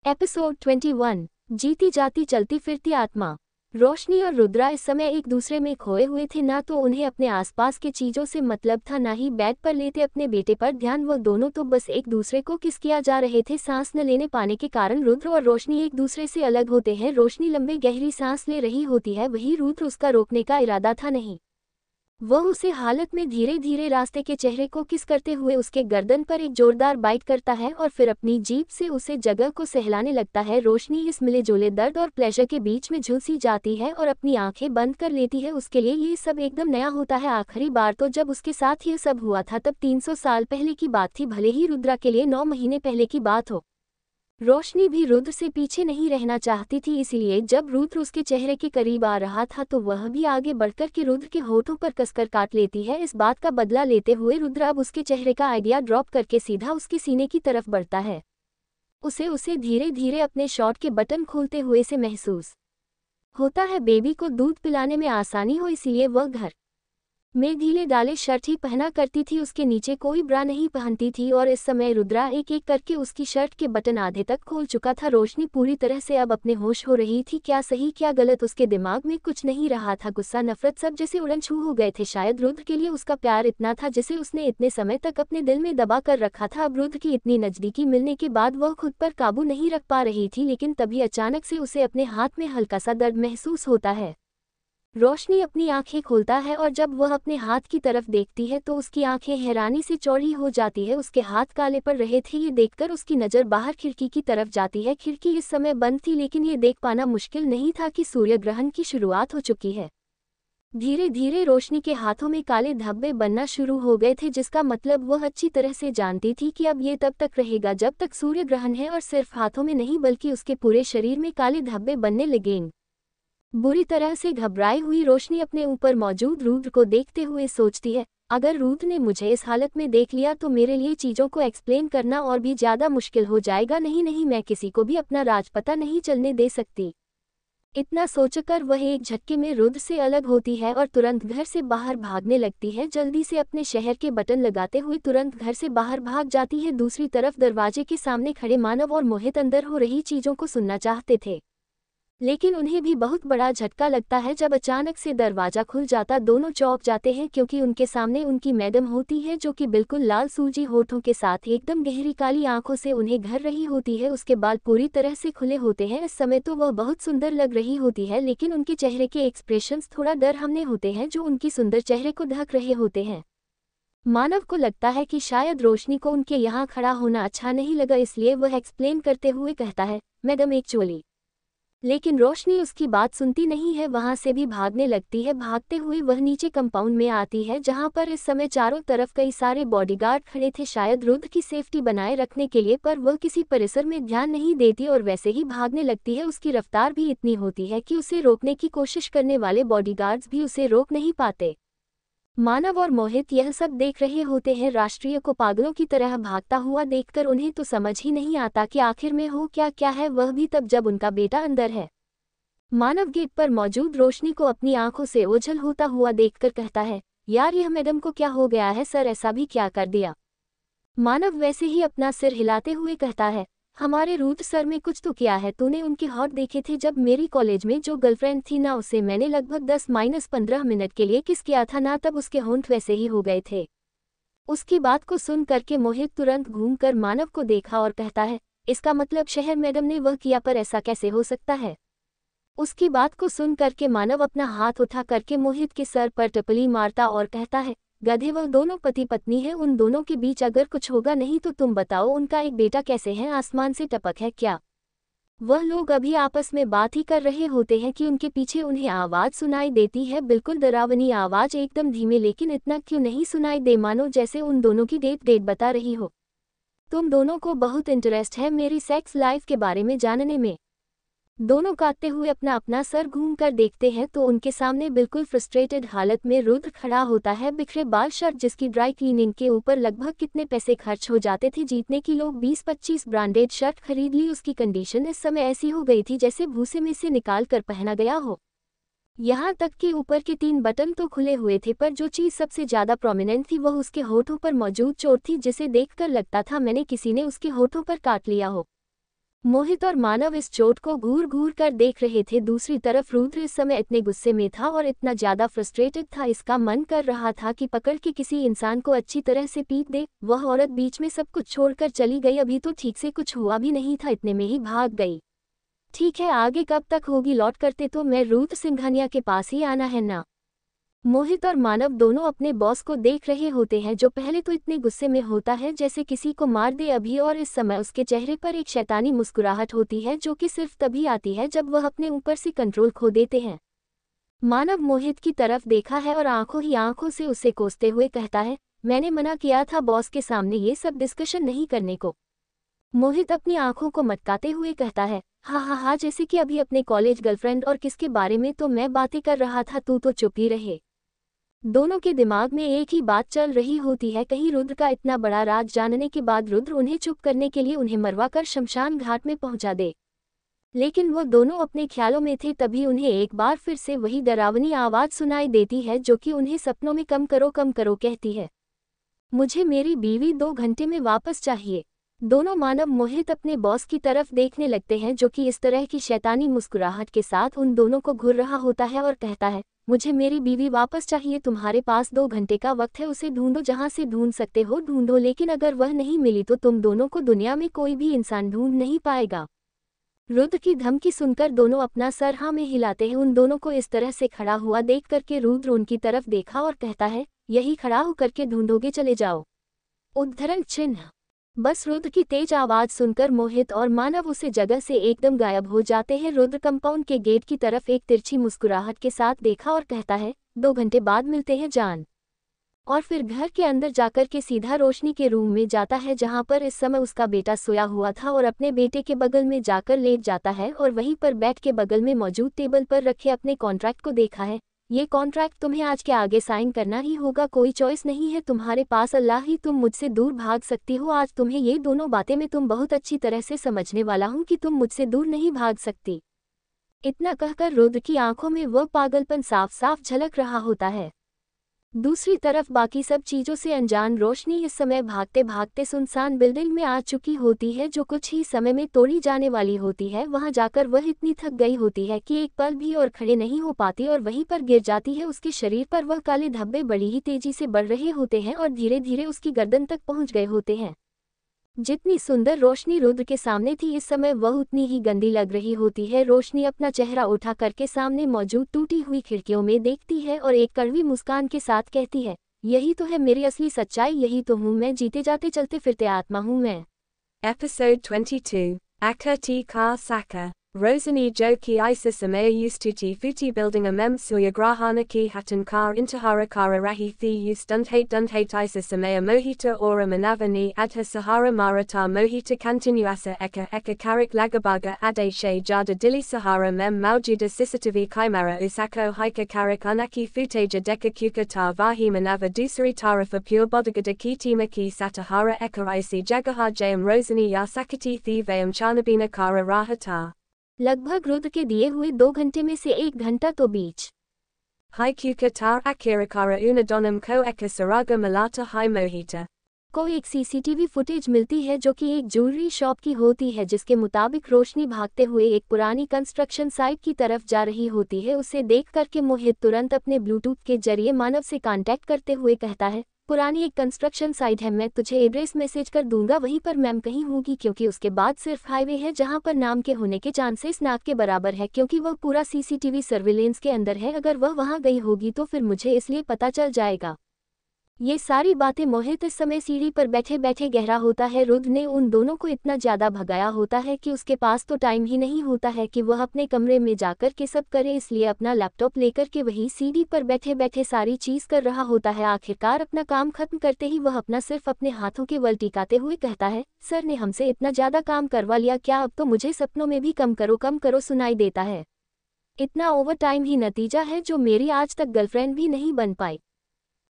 Episode 21। जीती जाती चलती फिरती आत्मा। रोशनी और रुद्रा इस समय एक दूसरे में खोए हुए थे। ना तो उन्हें अपने आसपास के चीजों से मतलब था, ना ही बैग पर लेते अपने बेटे पर ध्यान। वो दोनों तो बस एक दूसरे को किस किया जा रहे थे। सांस न लेने पाने के कारण रुद्र और रोशनी एक दूसरे से अलग होते हैं। रोशनी लंबी गहरी सांस ले रही होती है, वही रुद्र उसका रोकने का इरादा था नहीं। वह उसे हालत में धीरे धीरे रास्ते के चेहरे को किस करते हुए उसके गर्दन पर एक जोरदार बाइट करता है और फिर अपनी जीभ से उसे जगह को सहलाने लगता है। रोशनी इस मिले जुले दर्द और प्लेजर के बीच में झुलसी जाती है और अपनी आंखें बंद कर लेती है। उसके लिए ये सब एकदम नया होता है। आखिरी बार तो जब उसके साथ यह सब हुआ था तब 300 साल पहले की बात थी, भले ही रुद्रा के लिए 9 महीने पहले की बात हो। रोशनी भी रुद्र से पीछे नहीं रहना चाहती थी, इसलिए जब रुद्र उसके चेहरे के करीब आ रहा था तो वह भी आगे बढ़कर के रुद्र के होठों पर कसकर काट लेती है। इस बात का बदला लेते हुए रुद्र अब उसके चेहरे का आइडिया ड्रॉप करके सीधा उसके सीने की तरफ बढ़ता है। उसे धीरे धीरे अपने शॉर्ट के बटन खोलते हुए से महसूस होता है बेबी को दूध पिलाने में आसानी हो, इसलिए वह घर में ढीले डाले शर्ट ही पहना करती थी, उसके नीचे कोई ब्रा नहीं पहनती थी। और इस समय रुद्रा एक एक करके उसकी शर्ट के बटन आधे तक खोल चुका था। रोशनी पूरी तरह से अब अपने होश हो रही थी। क्या सही क्या गलत उसके दिमाग में कुछ नहीं रहा था। गुस्सा नफरत सब जैसे उड़न छू हो गए थे। शायद रुद्र के लिए उसका प्यार इतना था जिसे उसने इतने समय तक अपने दिल में दबा कर रखा था। अब रुद्र की इतनी नजदीकी मिलने के बाद वह खुद पर काबू नहीं रख पा रही थी, लेकिन तभी अचानक से उसे अपने हाथ में हल्का सा दर्द महसूस होता है। रोशनी अपनी आंखें खोलता है और जब वह अपने हाथ की तरफ देखती है तो उसकी आंखें हैरानी से चौड़ी हो जाती है। उसके हाथ काले पड़ रहे थे, ये देखकर उसकी नज़र बाहर खिड़की की तरफ जाती है। खिड़की इस समय बंद थी, लेकिन ये देख पाना मुश्किल नहीं था कि सूर्य ग्रहण की शुरुआत हो चुकी है। धीरे धीरे रोशनी के हाथों में काले धब्बे बनना शुरू हो गए थे, जिसका मतलब वह अच्छी तरह से जानती थी कि अब ये तब तक रहेगा जब तक सूर्य ग्रहण है। और सिर्फ हाथों में नहीं बल्कि उसके पूरे शरीर में काले धब्बे बनने लगेंगे। बुरी तरह से घबराई हुई रोशनी अपने ऊपर मौजूद रुद्र को देखते हुए सोचती है, अगर रुद्र ने मुझे इस हालत में देख लिया तो मेरे लिए चीज़ों को एक्सप्लेन करना और भी ज़्यादा मुश्किल हो जाएगा। नहीं, मैं किसी को भी अपना राज पता नहीं चलने दे सकती। इतना सोचकर वह एक झटके में रुद्र से अलग होती है और तुरंत घर से बाहर भागने लगती है। जल्दी से अपने शहर के बटन लगाते हुए तुरंत घर से बाहर भाग जाती है। दूसरी तरफ दरवाजे के सामने खड़े मानव और मोहित अंदर हो रही चीज़ों को सुनना चाहते थे, लेकिन उन्हें भी बहुत बड़ा झटका लगता है जब अचानक से दरवाजा खुल जाता। दोनों चौंक जाते हैं क्योंकि उनके सामने उनकी मैडम होती है, जो कि बिल्कुल लाल सूजी होठों के साथ एकदम गहरी काली आंखों से उन्हें घर रही होती है। उसके बाल पूरी तरह से खुले होते हैं। इस समय तो वह बहुत सुंदर लग रही होती है, लेकिन उनके चेहरे के एक्सप्रेशंस थोड़ा डर हमने होते हैं जो उनकी सुंदर चेहरे को ढक रहे होते हैं। मानव को लगता है कि शायद रोशनी को उनके यहाँ खड़ा होना अच्छा नहीं लगा, इसलिए वह एक्सप्लेन करते हुए कहता है, मैडम एक्चुअली। लेकिन रोशनी उसकी बात सुनती नहीं है, वहां से भी भागने लगती है। भागते हुए वह नीचे कंपाउंड में आती है, जहां पर इस समय चारों तरफ कई सारे बॉडीगार्ड खड़े थे, शायद रुद्र की सेफ्टी बनाए रखने के लिए। पर वह किसी परिसर में ध्यान नहीं देती और वैसे ही भागने लगती है। उसकी रफ्तार भी इतनी होती है कि उसे रोकने की कोशिश करने वाले बॉडीगार्ड्स भी उसे रोक नहीं पाते। मानव और मोहित यह सब देख रहे होते हैं। राष्ट्रीय को पागलों की तरह भागता हुआ देखकर उन्हें तो समझ ही नहीं आता कि आखिर में हो क्या क्या है, वह भी तब जब उनका बेटा अंदर है। मानव गेट पर मौजूद रोशनी को अपनी आंखों से ओझल होता हुआ देखकर कहता है, यार यह मैडम को क्या हो गया है सर, ऐसा भी क्या कर दिया। मानव वैसे ही अपना सिर हिलाते हुए कहता है, हमारे रुद्र सर में कुछ तो किया है। तूने उनके हॉट देखे थे जब मेरी कॉलेज में जो गर्लफ्रेंड थी ना, उसे मैंने लगभग 10-15 मिनट के लिए किस किया था ना, तब उसके होंठ वैसे ही हो गए थे। उसकी बात को सुन करके मोहित तुरंत घूमकर मानव को देखा और कहता है, इसका मतलब शहर मैडम ने वह किया, पर ऐसा कैसे हो सकता है। उसकी बात को सुन करके मानव अपना हाथ उठा करके मोहित के सर पर टपली मारता और कहता है, गधे वह दोनों पति पत्नी है, उन दोनों के बीच अगर कुछ होगा नहीं तो तुम बताओ उनका एक बेटा कैसे है, आसमान से टपक है क्या। वह लोग अभी आपस में बात ही कर रहे होते हैं कि उनके पीछे उन्हें आवाज़ सुनाई देती है, बिल्कुल डरावनी आवाज़, एकदम धीमे, लेकिन इतना क्यों नहीं सुनाई दे, मानो जैसे उन दोनों की डेट बता रही हो। तुम दोनों को बहुत इंटरेस्ट है मेरी सेक्स लाइफ के बारे में जानने में। दोनों काटते हुए अपना अपना सर घूम कर देखते हैं तो उनके सामने बिल्कुल फ्रस्ट्रेटेड हालत में रुद्र खड़ा होता है। बिखरे बाल शर्ट जिसकी ड्राई क्लीनिंग के ऊपर लगभग कितने पैसे खर्च हो जाते थे, जीतने की लोग 20-25 ब्रांडेड शर्ट खरीद ली। उसकी कंडीशन इस समय ऐसी हो गई थी जैसे भूसे में से निकाल कर पहना गया हो। यहाँ तक कि ऊपर के 3 बटन तो खुले हुए थे, पर जो चीज़ सबसे ज़्यादा प्रोमिनेंट थी वह उसके होठों पर मौजूद चोट थी, जिसे देखकर लगता था मैंने किसी ने उसके होठों पर काट लिया हो। मोहित और मानव इस चोट को घूर घूर कर देख रहे थे। दूसरी तरफ रुद्र इस समय इतने गुस्से में था और इतना ज्यादा फ्रस्ट्रेटेड था, इसका मन कर रहा था कि पकड़ के किसी इंसान को अच्छी तरह से पीट दे। वह औरत बीच में सब कुछ छोड़कर चली गई, अभी तो ठीक से कुछ हुआ भी नहीं था, इतने में ही भाग गई। ठीक है, आगे कब तक होगी, लौट करते तो मैं रुद्र सिंघानिया के पास ही आना है ना। मोहित और मानव दोनों अपने बॉस को देख रहे होते हैं, जो पहले तो इतने गुस्से में होता है जैसे किसी को मार दे अभी, और इस समय उसके चेहरे पर एक शैतानी मुस्कुराहट होती है जो कि सिर्फ तभी आती है जब वह अपने ऊपर से कंट्रोल खो देते हैं। मानव मोहित की तरफ देखा है और आंखों ही आंखों से उसे कोसते हुए कहता है, मैंने मना किया था बॉस के सामने ये सब डिस्कशन नहीं करने को। मोहित अपनी आंखों को मटकाते हुए कहता है, हाँ, जैसे कि अभी अपने कॉलेज गर्लफ्रेंड और किसके बारे में तो मैं बातें कर रहा था, तू तो चुप ही रहे। दोनों के दिमाग में एक ही बात चल रही होती है, कहीं रुद्र का इतना बड़ा राज जानने के बाद रुद्र उन्हें चुप करने के लिए उन्हें मरवाकर शमशान घाट में पहुंचा दे। लेकिन वो दोनों अपने ख्यालों में थे, तभी उन्हें एक बार फिर से वही डरावनी आवाज सुनाई देती है जो कि उन्हें सपनों में कम करो कहती है, मुझे मेरी बीवी 2 घंटे में वापस चाहिए। दोनों मानव मोहित अपने बॉस की तरफ देखने लगते हैं जो कि इस तरह की शैतानी मुस्कुराहट के साथ उन दोनों को घूर रहा होता है और कहता है, मुझे मेरी बीवी वापस चाहिए, तुम्हारे पास 2 घंटे का वक्त है, उसे ढूंढो, जहां से ढूंढ सकते हो ढूंढो, लेकिन अगर वह नहीं मिली तो तुम दोनों को दुनिया में कोई भी इंसान ढूंढ नहीं पाएगा। रुद्र की धमकी सुनकर दोनों अपना सर हाँ में हिलाते हैं। उन दोनों को इस तरह से खड़ा हुआ देख करके रुद्र उनकी तरफ देखा और कहता है, यही खड़ा होकर के ढूंढोगे, चले जाओ। उद्धरण चिन्ह। बस रुद्र की तेज आवाज सुनकर मोहित और मानव उसे जगह से एकदम गायब हो जाते हैं। रुद्र कंपाउंड के गेट की तरफ एक तिरछी मुस्कुराहट के साथ देखा और कहता है, 2 घंटे बाद मिलते हैं जान। और फिर घर के अंदर जाकर के सीधा रोशनी के रूम में जाता है जहां पर इस समय उसका बेटा सोया हुआ था, और अपने बेटे के बगल में जाकर लेट जाता है और वहीं पर बेड के बगल में मौजूद टेबल पर रखे अपने कॉन्ट्रैक्ट को देखा है। ये कॉन्ट्रैक्ट तुम्हें आज के आगे साइन करना ही होगा, कोई चॉइस नहीं है तुम्हारे पास, अल्लाह ही तुम मुझसे दूर भाग सकती हो। आज तुम्हें ये दोनों बातें मैं तुम बहुत अच्छी तरह से समझने वाला हूँ कि तुम मुझसे दूर नहीं भाग सकती। इतना कहकर रुद्र की आंखों में वह पागलपन साफ साफ झलक रहा होता है। दूसरी तरफ बाकी सब चीजों से अनजान रोशनी इस समय भागते भागते सुनसान बिल्डिंग में आ चुकी होती है जो कुछ ही समय में तोड़ी जाने वाली होती है। वहां जाकर वह इतनी थक गई होती है कि एक पल भी और खड़े नहीं हो पाती और वहीं पर गिर जाती है। उसके शरीर पर वह काले धब्बे बड़ी ही तेजी से बढ़ रहे होते हैं और धीरे धीरे उसकी गर्दन तक पहुंच गए होते हैं। जितनी सुंदर रोशनी रुद्र के सामने थी इस समय वह उतनी ही गंदी लग रही होती है। रोशनी अपना चेहरा उठा करके सामने मौजूद टूटी हुई खिड़कियों में देखती है और एक कड़वी मुस्कान के साथ कहती है, यही तो है मेरी असली सच्चाई, यही तो हूँ मैं, जीते जाते चलते फिरते आत्मा हूँ मैं। Episode 22. Aka T Ka Saka. Rosani Joki Isa Samaya Ustuti Futi Building a Mem Suya Grahana Ki Hatan Kar Intahara Kara Rahi Thi Dundhate Isa Samaya Mohita Ora Manavani Adha Sahara Marata Mohita Continuasa Eka Karik Lagabaga Ade She Jada Dili Sahara Mem Maujuda Sisatavi Kaimara Usako Hika Karik Anaki Futeja Deka Kukata Vahi Manava Dusari Tarafa Pure Bodagada Kitima Ki Satahara Eka Isi Jagahar Jayam Rosani Yasakati Thivayam Chanabina Kara Rahata. लगभग रुद्र के दिए हुए 2 घंटे में से 1 घंटा तो बीच Haikuka tar akirakara unadonam ko eka saraga malata hai mohita. को एक सीसीटीवी फुटेज मिलती है जो कि एक ज्वेलरी शॉप की होती है, जिसके मुताबिक रोशनी भागते हुए एक पुरानी कंस्ट्रक्शन साइट की तरफ जा रही होती है। उसे देख करके मोहित तुरंत अपने ब्लूटूथ के जरिए मानव से कांटेक्ट करते हुए कहता है, पुरानी एक कंस्ट्रक्शन साइट है, मैं तुझे एड्रेस मैसेज कर दूंगा, वहीं पर मैम कहीं होगी, क्योंकि उसके बाद सिर्फ हाईवे है जहां पर नाम के होने के चांसेस ना के बराबर है, क्योंकि वह पूरा सीसीटीवी सर्विलेंस के अंदर है। अगर वह वहां गई होगी तो फिर मुझे इसलिए पता चल जाएगा। ये सारी बातें मोहित इस समय सीढ़ी पर बैठे बैठे गहरा होता है। रुद्र ने उन दोनों को इतना ज्यादा भगाया होता है कि उसके पास तो टाइम ही नहीं होता है कि वह अपने कमरे में जाकर के सब करे, इसलिए अपना लैपटॉप लेकर के वही सीढ़ी पर बैठे बैठे सारी चीज कर रहा होता है। आखिरकार अपना काम खत्म करते ही वह अपना सिर्फ अपने हाथों के बल टिकाते हुए कहता है, सर ने हमसे इतना ज्यादा काम करवा लिया क्या, अब तो मुझे सपनों में भी कम करो सुनाई देता है। इतना ओवर टाइम ही नतीजा है जो मेरी आज तक गर्लफ्रेंड भी नहीं बन पाई।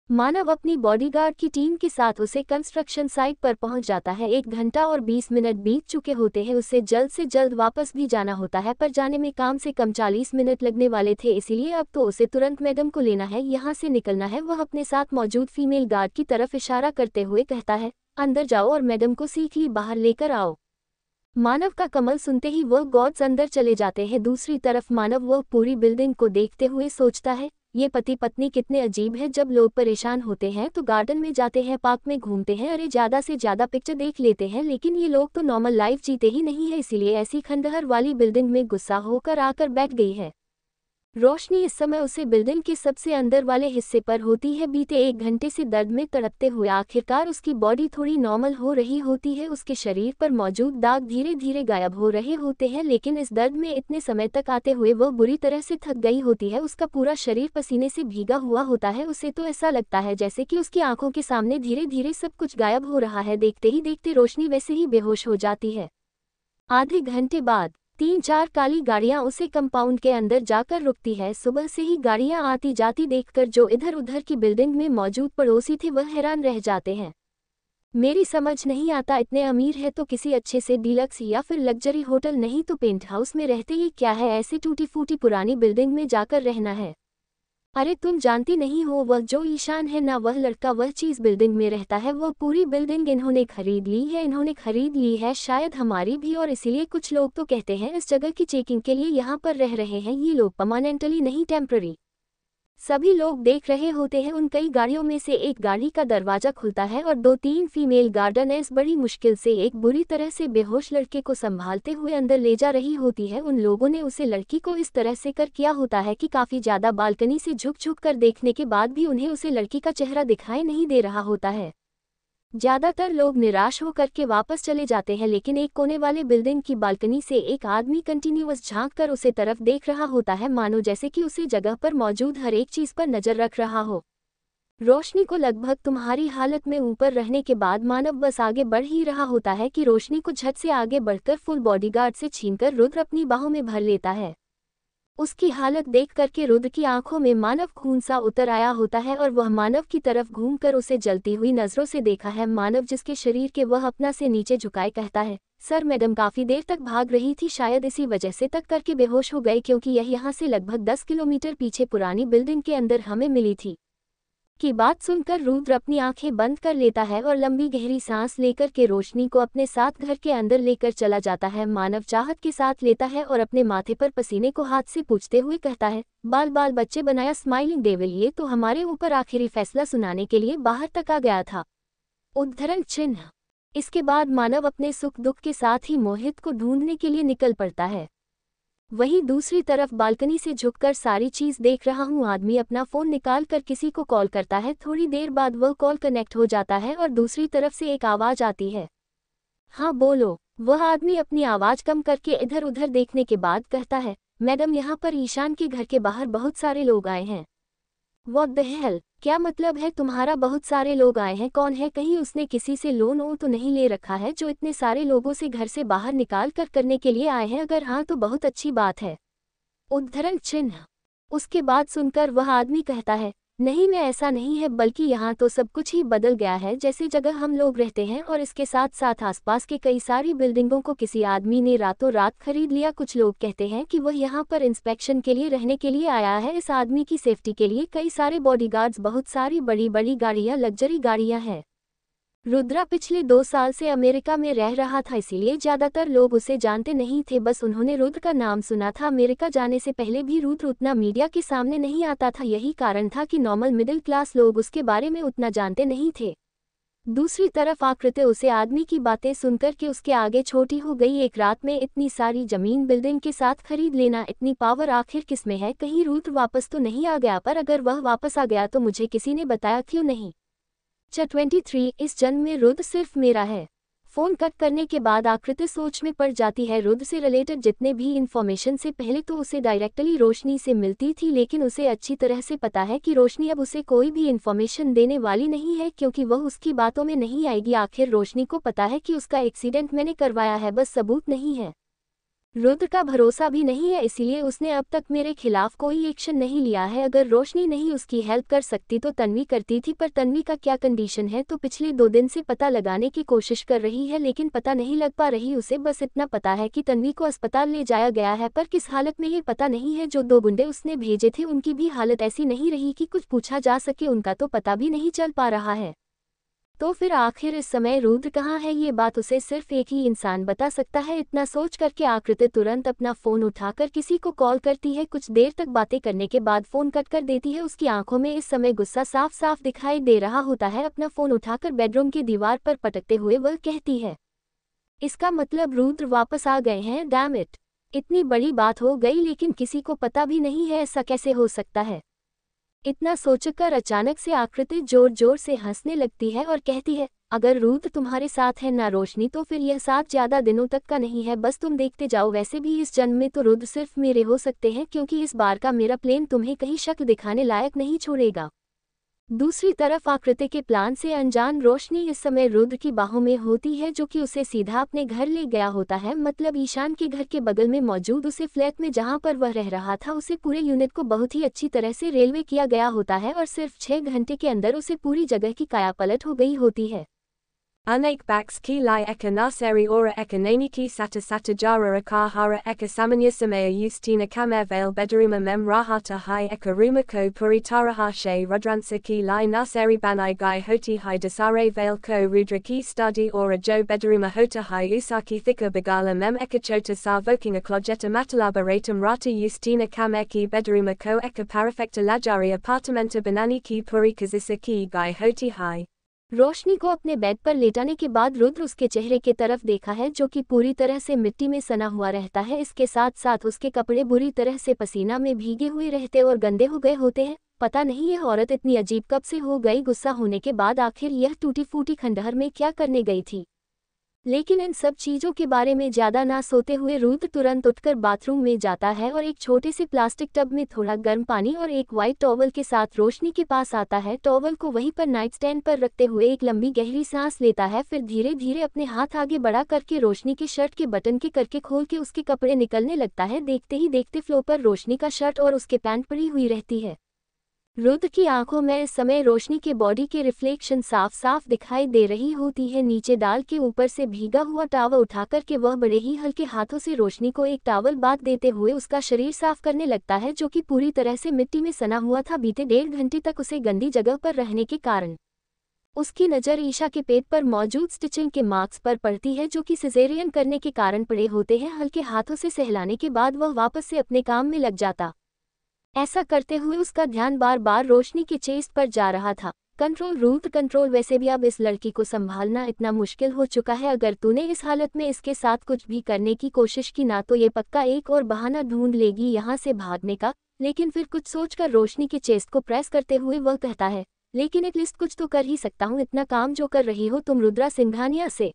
मानव अपनी बॉडीगार्ड की टीम के साथ उसे कंस्ट्रक्शन साइट पर पहुंच जाता है। 1 घंटा और 20 मिनट बीत चुके होते हैं। उसे जल्द से जल्द वापस भी जाना होता है, पर जाने में कम से कम 40 मिनट लगने वाले थे, इसीलिए अब तो उसे तुरंत मैडम को लेना है, यहाँ से निकलना है। वह अपने साथ मौजूद फीमेल गार्ड की तरफ इशारा करते हुए कहता है, अंदर जाओ और मैडम को सीखली बाहर लेकर आओ। मानव का कमल सुनते ही वह गॉड्स अंदर चले जाते हैं। दूसरी तरफ मानव वह पूरी बिल्डिंग को देखते हुए सोचता है, ये पति पत्नी कितने अजीब है। जब लोग परेशान होते हैं तो गार्डन में जाते हैं, पार्क में घूमते हैं, अरे ज़्यादा से ज़्यादा पिक्चर देख लेते हैं, लेकिन ये लोग तो नॉर्मल लाइफ जीते ही नहीं है, इसीलिए ऐसी खंडहर वाली बिल्डिंग में गुस्सा होकर आकर बैठ गई है। रोशनी इस समय उसे बिल्डिंग के सबसे अंदर वाले हिस्से पर होती है। बीते 1 घंटे से दर्द में तड़पते हुए आखिरकार उसकी बॉडी थोड़ी नॉर्मल हो रही होती है। उसके शरीर पर मौजूद दाग धीरे धीरे गायब हो रहे होते हैं, लेकिन इस दर्द में इतने समय तक आते हुए वह बुरी तरह से थक गई होती है। उसका पूरा शरीर पसीने से भीगा हुआ होता है। उसे तो ऐसा लगता है जैसे कि उसकी आंखों के सामने धीरे धीरे सब कुछ गायब हो रहा है। देखते ही देखते रोशनी वैसे ही बेहोश हो जाती है। आधे घंटे बाद 3-4 काली गाड़ियां उसे कंपाउंड के अंदर जाकर रुकती है। सुबह से ही गाड़ियां आती जाती देखकर जो इधर उधर की बिल्डिंग में मौजूद पड़ोसी थे वह हैरान रह जाते हैं। मेरी समझ नहीं आता, इतने अमीर है तो किसी अच्छे से डीलक्स या फिर लग्जरी होटल, नहीं तो पेंट हाउस में रहते ही क्या है, ऐसी टूटी फूटी पुरानी बिल्डिंग में जाकर रहना है। अरे तुम जानती नहीं हो, वह जो ईशान है ना, वह लड़का वह चीज बिल्डिंग में रहता है। वह पूरी बिल्डिंग इन्होंने खरीद ली है, शायद हमारी भी, और इसीलिए कुछ लोग तो कहते हैं इस जगह की चेकिंग के लिए यहाँ पर रह रहे हैं ये लोग, परमानेंटली नहीं टेम्पररी। सभी लोग देख रहे होते हैं। उन कई गाड़ियों में से एक गाड़ी का दरवाजा खुलता है और 2-3 फीमेल गार्डनर्स बड़ी मुश्किल से एक बुरी तरह से बेहोश लड़के को संभालते हुए अंदर ले जा रही होती है। उन लोगों ने उसे लड़की को इस तरह से कर किया होता है कि काफी ज्यादा बालकनी से झुक झुक कर देखने के बाद भी उन्हें उसे लड़की का चेहरा दिखाई नहीं दे रहा होता है। ज्यादातर लोग निराश होकर के वापस चले जाते हैं, लेकिन एक कोने वाले बिल्डिंग की बालकनी से एक आदमी कंटिन्यूअस झांक कर उसे तरफ देख रहा होता है, मानो जैसे कि उसी जगह पर मौजूद हर एक चीज पर नजर रख रहा हो। रोशनी को लगभग तुम्हारी हालत में ऊपर रहने के बाद मानव बस आगे बढ़ ही रहा होता है कि रोशनी को झट से आगे बढ़कर फुल बॉडीगार्ड से छीनकर रुद्र अपनी बाहों में भर लेता है। उसकी हालत देख करके रुद्र की आंखों में मानव खून सा उतर आया होता है और वह मानव की तरफ घूमकर उसे जलती हुई नजरों से देखा है। मानव जिसके शरीर के वह अपना से नीचे झुकाए कहता है, सर मैडम काफी देर तक भाग रही थी, शायद इसी वजह से तक करके बेहोश हो गए, क्योंकि यह यहाँ से लगभग 10 किलोमीटर पीछे पुरानी बिल्डिंग के अंदर हमें मिली थी। की बात सुनकर रुद्र अपनी आंखें बंद कर लेता है और लंबी गहरी सांस लेकर के रोशनी को अपने साथ घर के अंदर लेकर चला जाता है। मानव चाहत के साथ लेता है और अपने माथे पर पसीने को हाथ से पूछते हुए कहता है, बाल बाल बच्चे बनाया स्माइलिंग डेविल, ये तो हमारे ऊपर आखिरी फैसला सुनाने के लिए बाहर तक आ गया था। उद्धरण चिन्ह। इसके बाद मानव अपने सुख दुख के साथ ही मोहित को ढूंढने के लिए निकल पड़ता है। वहीं दूसरी तरफ बालकनी से झुककर सारी चीज देख रहा हूँ आदमी अपना फोन निकाल कर किसी को कॉल करता है। थोड़ी देर बाद वह कॉल कनेक्ट हो जाता है और दूसरी तरफ से एक आवाज आती है, हाँ बोलो। वह आदमी अपनी आवाज कम करके इधर उधर देखने के बाद कहता है, मैडम यहाँ पर ईशान के घर के बाहर बहुत सारे लोग आए हैं। व्हाट द हेल, क्या मतलब है तुम्हारा बहुत सारे लोग आए हैं? कौन है? कहीं उसने किसी से लोन वोन तो नहीं ले रखा है जो इतने सारे लोगों से घर से बाहर निकाल कर करने के लिए आए हैं? अगर हाँ तो बहुत अच्छी बात है। उद्धरण चिन्ह। उसके बाद सुनकर वह आदमी कहता है, नहीं मैं ऐसा नहीं है, बल्कि यहाँ तो सब कुछ ही बदल गया है, जैसे जगह हम लोग रहते हैं और इसके साथ साथ आसपास के कई सारी बिल्डिंगों को किसी आदमी ने रातों रात खरीद लिया। कुछ लोग कहते हैं कि वह यहाँ पर इंस्पेक्शन के लिए रहने के लिए आया है। इस आदमी की सेफ्टी के लिए कई सारे बॉडीगार्ड्स, बहुत सारी बड़ी बड़ी गाड़ियाँ, लग्जरी गाड़ियाँ हैं। रुद्रा पिछले 2 साल से अमेरिका में रह रहा था, इसीलिए ज्यादातर लोग उसे जानते नहीं थे, बस उन्होंने रुद्र का नाम सुना था। अमेरिका जाने से पहले भी रुद्र उतना मीडिया के सामने नहीं आता था, यही कारण था कि नॉर्मल मिडिल क्लास लोग उसके बारे में उतना जानते नहीं थे। दूसरी तरफ आकृति उसे आदमी की बातें सुनकर के उसके आगे छोटी हो गई। एक रात में इतनी सारी जमीन बिल्डिंग के साथ खरीद लेना, इतनी पावर आखिर किसमें है? कहीं रुद्र वापस तो नहीं आ गया? पर अगर वह वापस आ गया तो मुझे किसी ने बताया क्यों नहीं? 23 इस जन्म में रुद्र सिर्फ मेरा है। फोन कट करने के बाद आकृति सोच में पड़ जाती है। रुद्र से रिलेटेड जितने भी इन्फॉर्मेशन से पहले तो उसे डायरेक्टली रोशनी से मिलती थी, लेकिन उसे अच्छी तरह से पता है कि रोशनी अब उसे कोई भी इन्फॉर्मेशन देने वाली नहीं है, क्योंकि वह उसकी बातों में नहीं आएगी। आखिर रोशनी को पता है कि उसका एक्सीडेंट मैंने करवाया है, बस सबूत नहीं है। रुद्र का भरोसा भी नहीं है, इसीलिए उसने अब तक मेरे खिलाफ कोई एक्शन नहीं लिया है। अगर रोशनी नहीं उसकी हेल्प कर सकती तो तन्वी करती थी, पर तन्वी का क्या कंडीशन है तो पिछले 2 दिन से पता लगाने की कोशिश कर रही है, लेकिन पता नहीं लग पा रही उसे। बस इतना पता है कि तन्वी को अस्पताल ले जाया गया है, पर किस हालत में ये पता नहीं है। जो 2 गुंडे उसने भेजे थे उनकी भी हालत ऐसी नहीं रही कि कुछ पूछा जा सके, उनका तो पता भी नहीं चल पा रहा है। तो फिर आखिर इस समय रुद्र कहाँ है, ये बात उसे सिर्फ एक ही इंसान बता सकता है। इतना सोच करके आकृति तुरंत अपना फोन उठाकर किसी को कॉल करती है। कुछ देर तक बातें करने के बाद फोन कट कर देती है। उसकी आंखों में इस समय गुस्सा साफ साफ दिखाई दे रहा होता है। अपना फोन उठाकर बेडरूम की दीवार पर पटकते हुए वह कहती है, इसका मतलब रुद्र वापस आ गए हैं, डैम इट। इतनी बड़ी बात हो गई लेकिन किसी को पता भी नहीं है, ऐसा कैसे हो सकता है। इतना सोचकर अचानक से आकृति जोर जोर से हंसने लगती है और कहती है, अगर रुद्र तुम्हारे साथ है ना रोशनी, तो फिर यह साथ ज्यादा दिनों तक का नहीं है, बस तुम देखते जाओ। वैसे भी इस जन्म में तो रुद्र सिर्फ मेरे हो सकते हैं, क्योंकि इस बार का मेरा प्लेन तुम्हें कहीं शक दिखाने लायक नहीं छोड़ेगा। दूसरी तरफ आकृति के प्लान से अनजान रोशनी इस समय रुद्र की बाहों में होती है, जो कि उसे सीधा अपने घर ले गया होता है। मतलब ईशान के घर के बगल में मौजूद उसे फ्लैट में जहां पर वह रह रहा था, उसे पूरे यूनिट को बहुत ही अच्छी तरह से रेलवे किया गया होता है और सिर्फ 6 घंटे के अंदर उसे पूरी जगह की कायापलट हो गई होती है। Unak baks ki lai eka naseri ora eka naniki sata sata jara aka hara eka samanya samaya ustina kamer vale bedaruma mem rahata hai eka rumako puritara hashe rudransa ki lai naseri banai gai hoti hai dasare vale ko rudra ki study ora jo bedaruma hota hai usaki thika bagala mem eka chota sa voking a klojeta matalaba ratum rata ustina kamer ki bedaruma ko eka parafecta lajari apartamenta banani ki puri kazisa ki gai hoti hai। रोशनी को अपने bed पर लेटाने के बाद रुद्र उसके चेहरे की तरफ देखा है, जो कि पूरी तरह से मिट्टी में सना हुआ रहता है। इसके साथ साथ उसके कपड़े बुरी तरह से पसीना में भीगे हुए रहते और गंदे हो गए होते हैं। पता नहीं यह औरत इतनी अजीब कब से हो गई। गुस्सा होने के बाद आखिर यह टूटी फूटी खंडहर में क्या करने गई थी। लेकिन इन सब चीज़ों के बारे में ज़्यादा ना सोते हुए रुद्र तुरंत उठकर बाथरूम में जाता है और एक छोटे से प्लास्टिक टब में थोड़ा गर्म पानी और एक वाइट टॉवल के साथ रोशनी के पास आता है। टॉवल को वहीं पर नाइट स्टैंड पर रखते हुए एक लंबी गहरी सांस लेता है, फिर धीरे धीरे अपने हाथ आगे बढ़ा करके रोशनी के शर्ट के बटन के करके खोल के उसके कपड़े निकलने लगता है। देखते ही देखते फ्लोर पर रोशनी का शर्ट और उसके पैंट पड़ी हुई रहती है। रुद्र की आंखों में इस समय रोशनी के बॉडी के रिफ्लेक्शन साफ साफ दिखाई दे रही होती है। नीचे डाल के ऊपर से भीगा हुआ टावल उठाकर के वह बड़े ही हल्के हाथों से रोशनी को एक टावल बांध देते हुए उसका शरीर साफ करने लगता है, जो कि पूरी तरह से मिट्टी में सना हुआ था बीते 1.5 घंटे तक उसे गंदी जगह पर रहने के कारण। उसकी नज़र ईशा के पेट पर मौजूद स्टिचिंग के मार्क्स पर पड़ती है, जो कि सिजेरियन करने के कारण पड़े होते हैं। हल्के हाथों से सहलाने के बाद वह वापस से अपने काम में लग जाता। ऐसा करते हुए उसका ध्यान बार बार रोशनी के चेस्ट पर जा रहा था। Control Rudra control. वैसे भी अब इस लड़की को संभालना इतना मुश्किल हो चुका है। अगर तूने इस हालत में इसके साथ कुछ भी करने की कोशिश की ना, तो ये पक्का एक और बहाना ढूंढ लेगी यहाँ से भागने का। लेकिन फिर कुछ सोचकर रोशनी के चेस्ट को प्रेस करते हुए वह कहता है, लेकिन एटलीस्ट कुछ तो कर ही सकता हूँ। इतना काम जो कर रही हो तुम रुद्रा सिंघानिया से।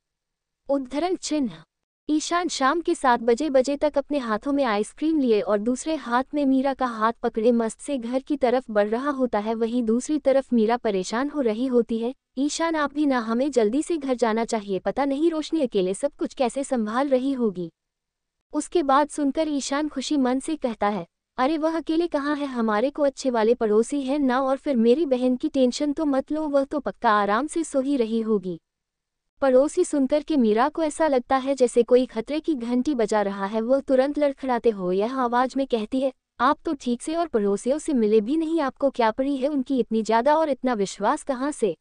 उद्धरण चिन्ह। ईशान शाम के 7 बजे तक अपने हाथों में आइसक्रीम लिए और दूसरे हाथ में मीरा का हाथ पकड़े मस्त से घर की तरफ बढ़ रहा होता है। वहीं दूसरी तरफ मीरा परेशान हो रही होती है, ईशान आप भी ना, हमें जल्दी से घर जाना चाहिए, पता नहीं रोशनी अकेले सब कुछ कैसे संभाल रही होगी। उसके बाद सुनकर ईशान खुशी मन से कहता है, अरे वह अकेले कहाँ है, हमारे को अच्छे वाले पड़ोसी हैं ना, और फिर मेरी बहन की टेंशन तो मत लो, वह तो पक्का आराम से सो ही रही होगी। पड़ोसी सुनकर के मीरा को ऐसा लगता है जैसे कोई खतरे की घंटी बजा रहा है। वह तुरंत लड़खड़ाते हुए यह आवाज में कहती है, आप तो ठीक से और पड़ोसियों से मिले भी नहीं, आपको क्या पड़ी है उनकी इतनी ज्यादा, और इतना विश्वास कहाँ से।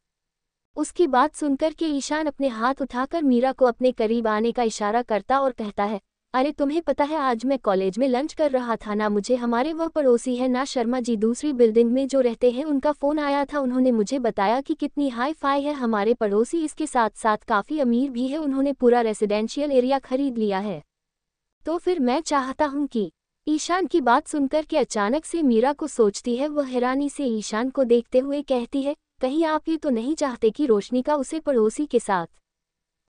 उसकी बात सुनकर के ईशान अपने हाथ उठाकर मीरा को अपने करीब आने का इशारा करता और कहता है, अरे तुम्हें पता है आज मैं कॉलेज में लंच कर रहा था ना, मुझे हमारे वह पड़ोसी है ना शर्मा जी दूसरी बिल्डिंग में जो रहते हैं, उनका फ़ोन आया था। उन्होंने मुझे बताया कि कितनी हाई फाई है हमारे पड़ोसी, इसके साथ साथ काफ़ी अमीर भी है, उन्होंने पूरा रेसिडेंशियल एरिया खरीद लिया है। तो फिर मैं चाहता हूँ कि ईशान की बात सुनकर के अचानक से मीरा को सोचती है, वह हैरानी से ईशान को देखते हुए कहती है, कहीं आप ये तो नहीं चाहते कि रोशनी का उसे पड़ोसी के साथ।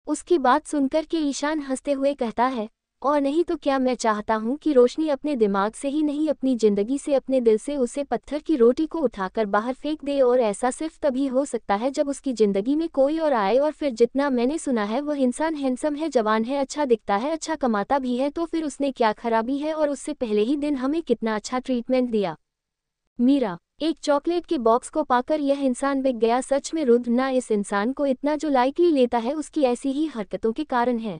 उसकी बात सुनकर के ईशान हंसते हुए कहता है, और नहीं तो क्या, मैं चाहता हूँ कि रोशनी अपने दिमाग से ही नहीं, अपनी जिंदगी से, अपने दिल से उसे पत्थर की रोटी को उठाकर बाहर फेंक दे। और ऐसा सिर्फ तभी हो सकता है जब उसकी जिंदगी में कोई और आए। और फिर जितना मैंने सुना है वह इंसान हैंडसम है, जवान है, अच्छा दिखता है, अच्छा कमाता भी है, तो फिर उसने क्या खराबी है, और उससे पहले ही दिन हमें कितना अच्छा ट्रीटमेंट दिया। मीरा, एक चॉकलेट के बॉक्स को पाकर यह इंसान बिक गया। सच में रुद्र ना इस इंसान को इतना जो लाइटली लेता है उसकी ऐसी ही हरकतों के कारण है।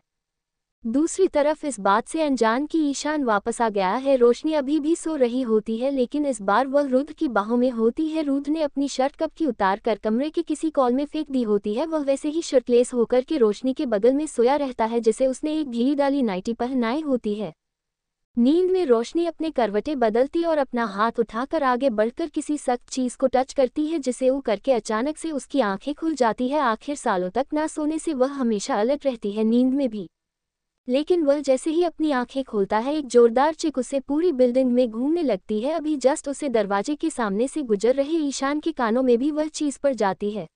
दूसरी तरफ इस बात से अनजान कि ईशान वापस आ गया है, रोशनी अभी भी सो रही होती है, लेकिन इस बार वह रुद्र की बाहों में होती है। रुद्र ने अपनी शर्ट कब की उतार कर कमरे के किसी कॉल में फेंक दी होती है। वह वैसे ही शर्टलेस होकर के रोशनी के बगल में सोया रहता है, जिसे उसने एक ढीली डाली नाइटी पहनाई होती है। नींद में रोशनी अपने करवटें बदलती और अपना हाथ उठाकर आगे बढ़कर किसी सख्त चीज को टच करती है, जिसे वो करके अचानक से उसकी आंखें खुल जाती है। आखिर सालों तक ना सोने से वह हमेशा अलर्ट रहती है, नींद में भी। लेकिन वह जैसे ही अपनी आंखें खोलता है, एक जोरदार चिक उसे पूरी बिल्डिंग में घूमने लगती है। अभी जस्ट उसे दरवाजे के सामने से गुजर रहे ईशान के कानों में भी वह चीज पड़ जाती है।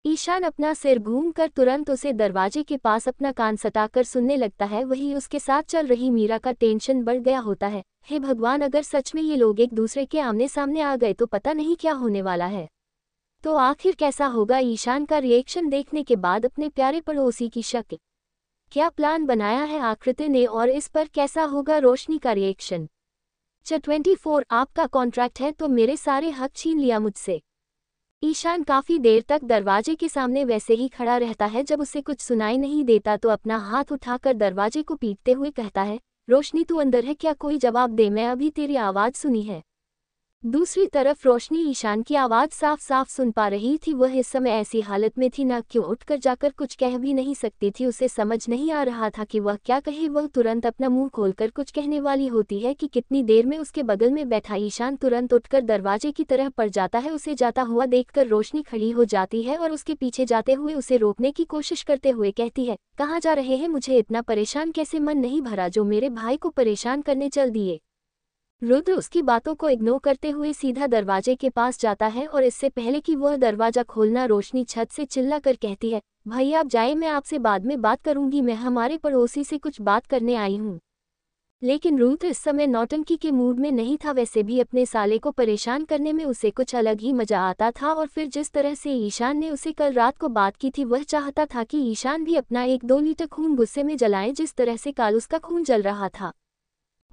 ईशान अपना सिर घूमकर तुरंत उसे दरवाजे के पास अपना कान सटाकर सुनने लगता है। वही उसके साथ चल रही मीरा का टेंशन बढ़ गया होता है। हे भगवान, अगर सच में ये लोग एक दूसरे के आमने सामने आ गए तो पता नहीं क्या होने वाला है। तो आखिर कैसा होगा ईशान का रिएक्शन देखने के बाद अपने प्यारे पड़ोसी की शक्ल? क्या प्लान बनाया है आकृति ने और इस पर कैसा होगा रोशनी का रिएक्शन? 24 आपका कॉन्ट्रैक्ट है तो मेरे सारे हक छीन लिया मुझसे। ईशान काफी देर तक दरवाजे के सामने वैसे ही खड़ा रहता है। जब उसे कुछ सुनाई नहीं देता तो अपना हाथ उठाकर दरवाजे को पीटते हुए कहता है, रोशनी तू अंदर है क्या? कोई जवाब दे, मैं अभी तेरी आवाज सुनी है। दूसरी तरफ रोशनी ईशान की आवाज साफ साफ सुन पा रही थी। वह इस समय ऐसी हालत में थी ना क्यों उठकर जाकर कुछ कह भी नहीं सकती थी। उसे समझ नहीं आ रहा था कि वह क्या कहे। वह तुरंत अपना मुंह खोलकर कुछ कहने वाली होती है कि कितनी देर में उसके बगल में बैठा ईशान तुरंत उठकर दरवाजे की तरफ पड़ जाता है। उसे जाता हुआ देखकर रोशनी खड़ी हो जाती है और उसके पीछे जाते हुए उसे रोकने की कोशिश करते हुए कहती है, कहाँ जा रहे हैं? मुझे इतना परेशान कैसे मन नहीं भरा जो मेरे भाई को परेशान करने चल दिए। रुद्र उसकी बातों को इग्नोर करते हुए सीधा दरवाजे के पास जाता है और इससे पहले कि वह दरवाजा खोलना रोशनी छत से चिल्ला कर कहती है, भाई आप जाए, मैं आपसे बाद में बात करूंगी, मैं हमारे पड़ोसी से कुछ बात करने आई हूँ। लेकिन रुद्र इस समय नौटंकी के मूड में नहीं था। वैसे भी अपने साले को परेशान करने में उसे कुछ अलग ही मजा आता था और फिर जिस तरह से ईशान ने उसे कल रात को बात की थी, वह चाहता था कि ईशान भी अपना 1-2 लीटर खून गुस्से में जलाए जिस तरह से कल उसका खून जल रहा था।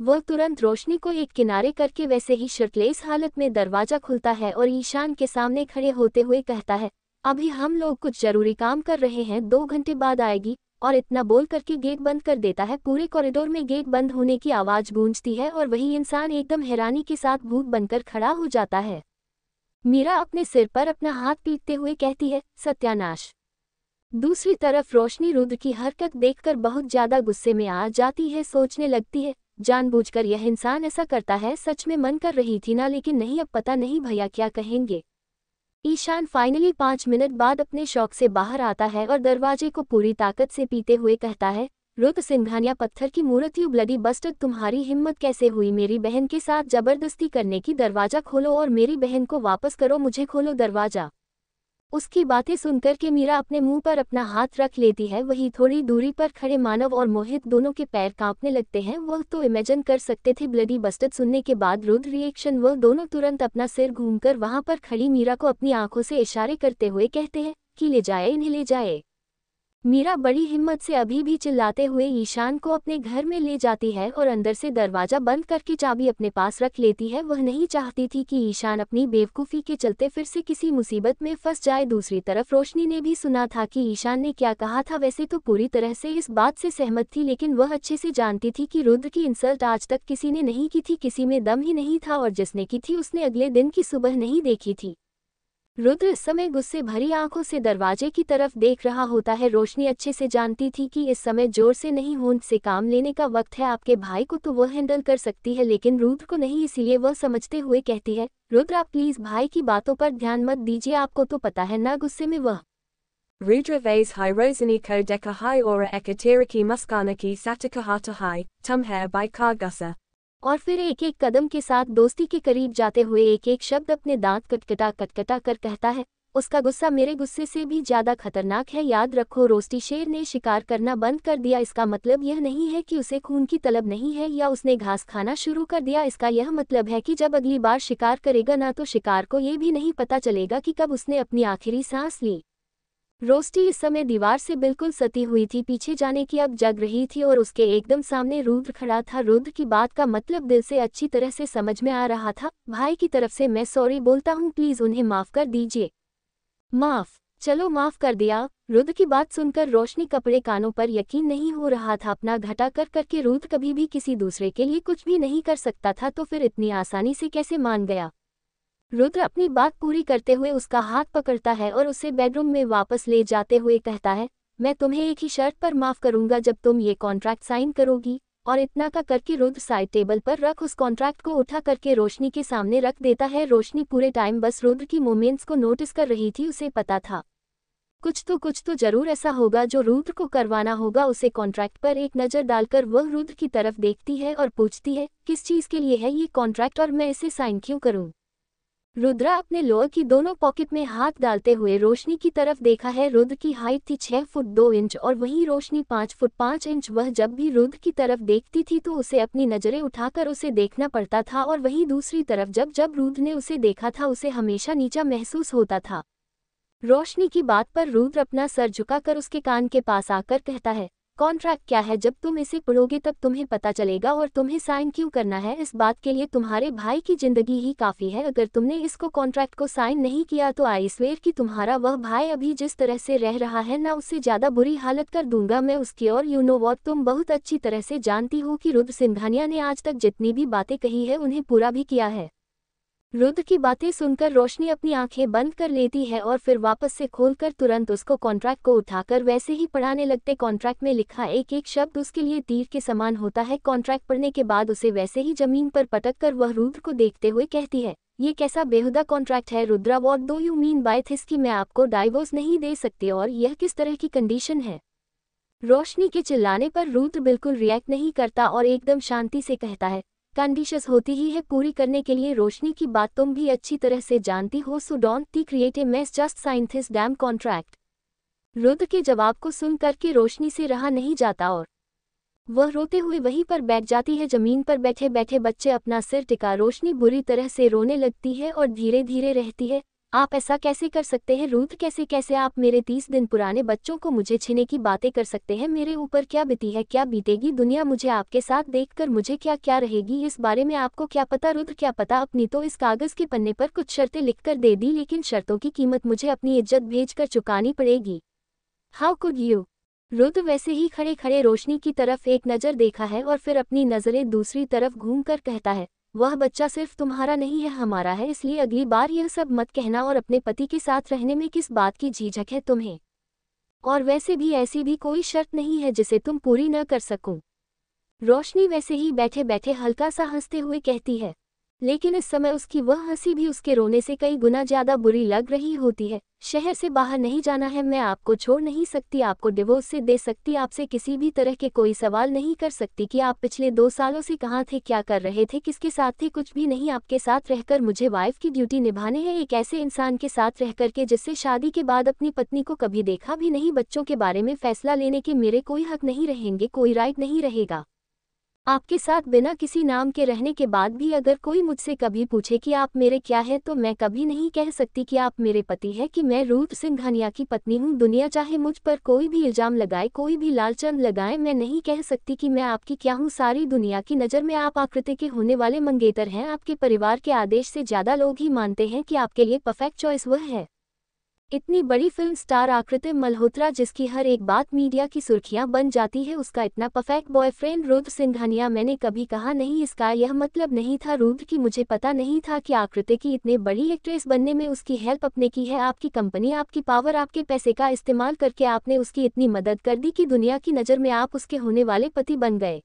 वह तुरंत रोशनी को एक किनारे करके वैसे ही शर्टलेस हालत में दरवाजा खुलता है और ईशान के सामने खड़े होते हुए कहता है, अभी हम लोग कुछ जरूरी काम कर रहे हैं, 2 घंटे बाद आएगी। और इतना बोल करके गेट बंद कर देता है। पूरे कॉरिडोर में गेट बंद होने की आवाज गूंजती है और वही इंसान एकदम हैरानी के साथ भूत बनकर खड़ा हो जाता है। मीरा अपने सिर पर अपना हाथ पीटते हुए कहती है, सत्यानाश। दूसरी तरफ रोशनी रुद्र की हरकत देखकर बहुत ज्यादा गुस्से में आ जाती है। सोचने लगती है, जानबूझकर यह इंसान ऐसा करता है? सच में मन कर रही थी ना, लेकिन नहीं, अब पता नहीं भैया क्या कहेंगे। ईशान फाइनली 5 मिनट बाद अपने शौक से बाहर आता है और दरवाजे को पूरी ताकत से पीते हुए कहता है, रुद्र सिंघानिया पत्थर की मूर्त, यू ब्लडी बस्टर्ड, तुम्हारी हिम्मत कैसे हुई मेरी बहन के साथ जबरदस्ती करने की? दरवाजा खोलो और मेरी बहन को वापस करो, मुझे खोलो दरवाजा। उसकी बातें सुनकर के मीरा अपने मुंह पर अपना हाथ रख लेती है। वही थोड़ी दूरी पर खड़े मानव और मोहित दोनों के पैर कांपने लगते हैं। वह तो इमेजिन कर सकते थे ब्लडी बस्टर्ड सुनने के बाद रुद्र रिएक्शन। वह दोनों तुरंत अपना सिर घूमकर वहां पर खड़ी मीरा को अपनी आंखों से इशारे करते हुए कहते हैं कि ले जाए, इन्हें ले जाए। मीरा बड़ी हिम्मत से अभी भी चिल्लाते हुए ईशान को अपने घर में ले जाती है और अंदर से दरवाजा बंद करके चाबी अपने पास रख लेती है। वह नहीं चाहती थी कि ईशान अपनी बेवकूफ़ी के चलते फिर से किसी मुसीबत में फंस जाए। दूसरी तरफ रोशनी ने भी सुना था कि ईशान ने क्या कहा था। वैसे तो पूरी तरह से इस बात से सहमत थी, लेकिन वह अच्छे से जानती थी कि रुद्र की इंसल्ट आज तक किसी ने नहीं की थी, किसी में दम ही नहीं था, और जिसने की थी उसने अगले दिन की सुबह नहीं देखी थी। रुद्र इस समय गुस्से भरी आंखों से दरवाजे की तरफ देख रहा होता है। रोशनी अच्छे से जानती थी कि इस समय जोर से नहीं, होंठ से काम लेने का वक्त है। आपके भाई को तो वह हैंडल कर सकती है, लेकिन रुद्र को नहीं, इसीलिए वह समझते हुए कहती है, रुद्र आप प्लीज भाई की बातों पर ध्यान मत दीजिए, आपको तो पता है ना गुस्से में वह। Rudra vase hi Rosani ko deka hi ora ekatiriki muskanaki sataka hata hi, tumher by kargusa। और फिर एक एक कदम के साथ दोस्ती के करीब जाते हुए एक एक शब्द अपने दांत कटकटा कर कहता है, उसका गुस्सा मेरे गुस्से से भी ज्यादा खतरनाक है। याद रखो, रोस्टी शेर ने शिकार करना बंद कर दिया। इसका मतलब यह नहीं है कि उसे खून की तलब नहीं है या उसने घास खाना शुरू कर दिया। इसका यह मतलब है कि जब अगली बार शिकार करेगा ना, तो शिकार को ये भी नहीं पता चलेगा कि कब उसने अपनी आखिरी सांस ली। रोस्टी इस समय दीवार से बिल्कुल सती हुई थी, पीछे जाने की अब जग रही थी और उसके एकदम सामने रुद्र खड़ा था। रुद्र की बात का मतलब दिल से अच्छी तरह से समझ में आ रहा था। भाई की तरफ से मैं सॉरी बोलता हूँ, प्लीज उन्हें माफ कर दीजिए। माफ? चलो माफ कर दिया। रुद्र की बात सुनकर रोशनी कपड़े कानों पर यकीन नहीं हो रहा था। अपना घटा कर करके रुद्र कभी भी किसी दूसरे के लिए कुछ भी नहीं कर सकता था, तो फिर इतनी आसानी से कैसे मान गया। रुद्र अपनी बात पूरी करते हुए उसका हाथ पकड़ता है और उसे बेडरूम में वापस ले जाते हुए कहता है, मैं तुम्हें एक ही शर्त पर माफ करूंगा, जब तुम ये कॉन्ट्रैक्ट साइन करोगी। और इतना का करके रुद्र साइड टेबल पर रख उस कॉन्ट्रैक्ट को उठा करके रोशनी के सामने रख देता है। रोशनी पूरे टाइम बस रुद्र की मूवमेंट्स को नोटिस कर रही थी। उसे पता था कुछ तो जरूर ऐसा होगा जो रुद्र को करवाना होगा। उसे कॉन्ट्रैक्ट पर एक नज़र डालकर वह रुद्र की तरफ देखती है और पूछती है, किस चीज़ के लिए है ये कॉन्ट्रैक्ट और मैं इसे साइन क्यों करूं। रुद्रा अपने लोअर की दोनों पॉकेट में हाथ डालते हुए रोशनी की तरफ देखा है। रुद्र की हाइट थी 6 फुट 2 इंच और वहीं रोशनी 5 फुट 5 इंच। वह जब भी रुद्र की तरफ देखती थी तो उसे अपनी नज़रें उठाकर उसे देखना पड़ता था, और वहीं दूसरी तरफ जब जब रुद्र ने उसे देखा था उसे हमेशा नीचा महसूस होता था। रोशनी की बात पर रुद्र अपना सर झुकाकर उसके कान के पास आकर कहता है, कॉन्ट्रैक्ट क्या है, जब तुम इसे पढ़ोगे तब तुम्हें पता चलेगा, और तुम्हें साइन क्यों करना है इस बात के लिए तुम्हारे भाई की जिंदगी ही काफ़ी है। अगर तुमने इसको कॉन्ट्रैक्ट को साइन नहीं किया तो आई स्वेयर कि तुम्हारा वह भाई अभी जिस तरह से रह रहा है ना, उससे ज़्यादा बुरी हालत कर दूंगा मैं उसकी। और यू नो व्हाट, तुम बहुत अच्छी तरह से जानती हो कि रुद्र सिंघानिया ने आज तक जितनी भी बातें कही है उन्हें पूरा भी किया है। रुद्र की बातें सुनकर रोशनी अपनी आंखें बंद कर लेती है और फिर वापस से खोलकर तुरंत उसको कॉन्ट्रैक्ट को उठाकर वैसे ही पढ़ाने लगते। कॉन्ट्रैक्ट में लिखा एक एक शब्द उसके लिए तीर के समान होता है। कॉन्ट्रैक्ट पढ़ने के बाद उसे वैसे ही जमीन पर पटक कर वह रुद्र को देखते हुए कहती है, ये कैसा बेहुदा कॉन्ट्रैक्ट है Rudra, what do you mean by this कि मैं आपको डाइवोर्स नहीं दे सकती, और यह किस तरह की कंडीशन है। रोशनी के चिल्लाने पर रुद्र बिल्कुल रिएक्ट नहीं करता और एकदम शांति से कहता है, कंडीशंस होती ही है पूरी करने के लिए। रोशनी की बात तुम भी अच्छी तरह से जानती हो, सो डोंट टी create a mess, just sign this damn contract. Rudra के जवाब को सुन करके रोशनी से रहा नहीं जाता और वह रोते हुए वहीं पर बैठ जाती है। जमीन पर बैठे बैठे बच्चे अपना सिर टिका रोशनी बुरी तरह से रोने लगती है और धीरे धीरे रहती है, आप ऐसा कैसे कर सकते हैं रुद्र, कैसे कैसे आप मेरे 30 दिन पुराने बच्चों को मुझे छीने की बातें कर सकते हैं। मेरे ऊपर क्या बीती है, क्या बीतेगी दुनिया मुझे आपके साथ देखकर, मुझे क्या क्या रहेगी इस बारे में आपको क्या पता रुद्र, क्या पता। अपनी तो इस कागज के पन्ने पर कुछ शर्तें लिखकर दे दी, लेकिन शर्तों की कीमत मुझे अपनी इज्जत भेजकर चुकानी पड़ेगी। How could you. रुद्र वैसे ही खड़े खड़े रोशनी की तरफ एक नज़र देखा है और फिर अपनी नज़रें दूसरी तरफ घूमकर कहता है, वह बच्चा सिर्फ तुम्हारा नहीं है, हमारा है, इसलिए अगली बार यह सब मत कहना। और अपने पति के साथ रहने में किस बात की झिझक है तुम्हें, और वैसे भी ऐसी भी कोई शर्त नहीं है जिसे तुम पूरी न कर सको। रोशनी वैसे ही बैठे बैठे हल्का सा हंसते हुए कहती है, लेकिन इस समय उसकी वह हंसी भी उसके रोने से कई गुना ज्यादा बुरी लग रही होती है। शहर से बाहर नहीं जाना है, मैं आपको छोड़ नहीं सकती, आपको डिवोर्स से दे सकती, आपसे किसी भी तरह के कोई सवाल नहीं कर सकती कि आप पिछले 2 सालों से कहाँ थे, क्या कर रहे थे, किसके साथ थे, कुछ भी नहीं। आपके साथ रहकर मुझे वाइफ की ड्यूटी निभाने हैं, एक ऐसे इंसान के साथ रहकर के जिससे शादी के बाद अपनी पत्नी को कभी देखा भी नहीं। बच्चों के बारे में फैसला लेने के मेरे कोई हक नहीं रहेंगे, कोई राइट नहीं रहेगा। आपके साथ बिना किसी नाम के रहने के बाद भी अगर कोई मुझसे कभी पूछे कि आप मेरे क्या है, तो मैं कभी नहीं कह सकती कि आप मेरे पति हैं, कि मैं रुद्र सिंघानिया की पत्नी हूँ। दुनिया चाहे मुझ पर कोई भी इल्जाम लगाए, कोई भी लालचन लगाए, मैं नहीं कह सकती कि मैं आपकी क्या हूँ। सारी दुनिया की नज़र में आप आकृति के होने वाले मंगेतर हैं। आपके परिवार के आदेश से ज़्यादा लोग ही मानते हैं कि आपके लिए परफेक्ट चॉइस वह है। इतनी बड़ी फिल्म स्टार आकृति मल्होत्रा, जिसकी हर एक बात मीडिया की सुर्खियां बन जाती है, उसका इतना परफेक्ट बॉयफ्रेंड रुद्र सिंघानिया। मैंने कभी कहा नहीं, इसका यह मतलब नहीं था रुद्र की मुझे पता नहीं था कि आकृति की इतने बड़ी एक्ट्रेस बनने में उसकी हेल्प अपने की है। आपकी कंपनी, आपकी पावर, आपके पैसे का इस्तेमाल करके आपने उसकी इतनी मदद कर दी कि दुनिया की नज़र में आप उसके होने वाले पति बन गए।